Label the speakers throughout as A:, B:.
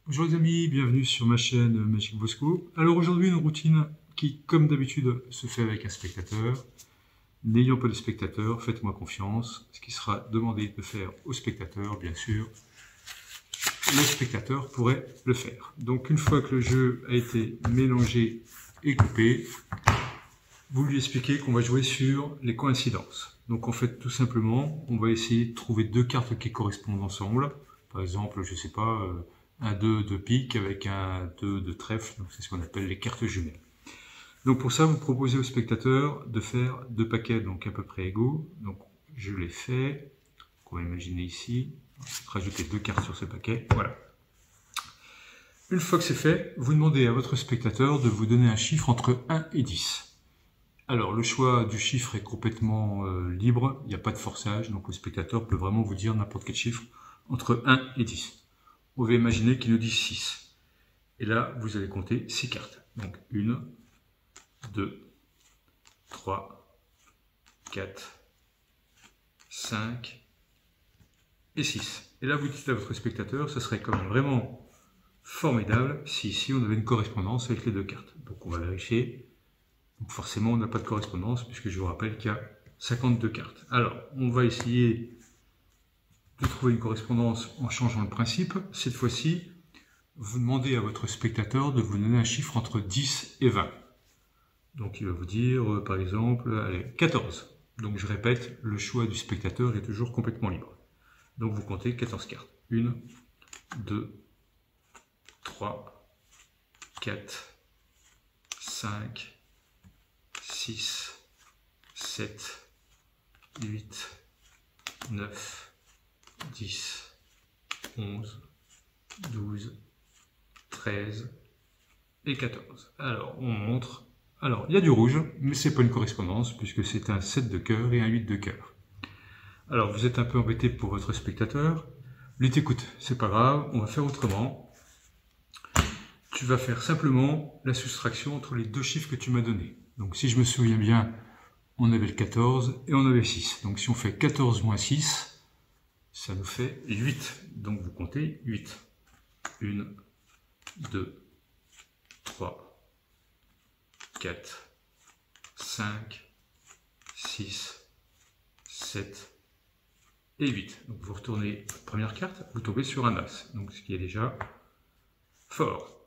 A: Bonjour les amis, bienvenue sur ma chaîne Magic Bosco. Alors aujourd'hui une routine qui, comme d'habitude, se fait avec un spectateur. N'ayant pas de spectateur, faites-moi confiance. Ce qui sera demandé de faire au spectateur, bien sûr, le spectateur pourrait le faire. Donc une fois que le jeu a été mélangé et coupé, vous lui expliquez qu'on va jouer sur les coïncidences. Donc en fait, tout simplement, on va essayer de trouver deux cartes qui correspondent ensemble. Par exemple, je sais pas, un 2 de pique avec un 2 de trèfle, c'est ce qu'on appelle les cartes jumelles. Donc pour ça, vous proposez au spectateur de faire deux paquets donc à peu près égaux. Donc je l'ai fait, on va imaginer ici, rajouter deux cartes sur ce paquet, voilà. Une fois que c'est fait, vous demandez à votre spectateur de vous donner un chiffre entre 1 et 10. Alors le choix du chiffre est complètement libre, il n'y a pas de forçage, donc le spectateur peut vraiment vous dire n'importe quel chiffre entre 1 et 10. On va imaginer qu'il nous dit 6. Et là, vous allez compter 6 cartes. Donc 1, 2, 3, 4, 5 et 6. Et là, vous dites à votre spectateur, ce serait quand même vraiment formidable si ici on avait une correspondance avec les deux cartes. Donc on va vérifier. Donc forcément, on n'a pas de correspondance puisque je vous rappelle qu'il y a 52 cartes. Alors, on va essayer de trouver une correspondance en changeant le principe. Cette fois-ci, vous demandez à votre spectateur de vous donner un chiffre entre 10 et 20. Donc il va vous dire, par exemple, allez, 14. Donc je répète, le choix du spectateur est toujours complètement libre. Donc vous comptez 14 cartes. 1, 2, 3, 4, 5, 6, 7, 8, 9, 10, 11, 12, 13 et 14. Alors, on montre. Alors, il y a du rouge, mais c'est pas une correspondance, puisque c'est un 7 de cœur et un 8 de cœur. Alors, vous êtes un peu embêté pour votre spectateur. Lui t'écoute, c'est pas grave, on va faire autrement. Tu vas faire simplement la soustraction entre les deux chiffres que tu m'as donnés. Donc, si je me souviens bien, on avait le 14 et on avait 6. Donc, si on fait 14 moins 6, ça nous fait 8. Donc, vous comptez 8. 1, 2, 3, 4, 5, 6, 7 et 8. Donc vous retournez votre première carte, vous tombez sur un As, donc ce qui est déjà fort.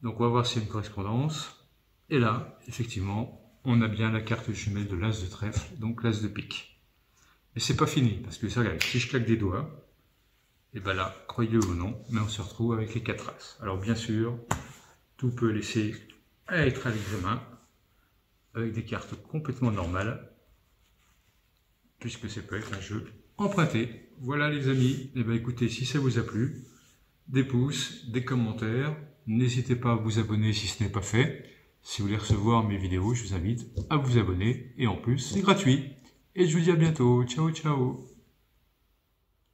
A: Donc on va voir s'il y a une correspondance. Et là, effectivement, on a bien la carte jumelle de l'As de trèfle, donc l'As de pique. Mais c'est pas fini, parce que ça, regarde, si je claque des doigts, et bien là, croyez-le ou non, mais on se retrouve avec les 4 As. Alors bien sûr, tout peut laisser être à l'examen, avec des cartes complètement normales, puisque ça peut être un jeu emprunté. Voilà les amis, et bien écoutez, si ça vous a plu, des pouces, des commentaires, n'hésitez pas à vous abonner si ce n'est pas fait. Si vous voulez recevoir mes vidéos, je vous invite à vous abonner, et en plus, c'est gratuit. Et je vous dis à bientôt, ciao ciao.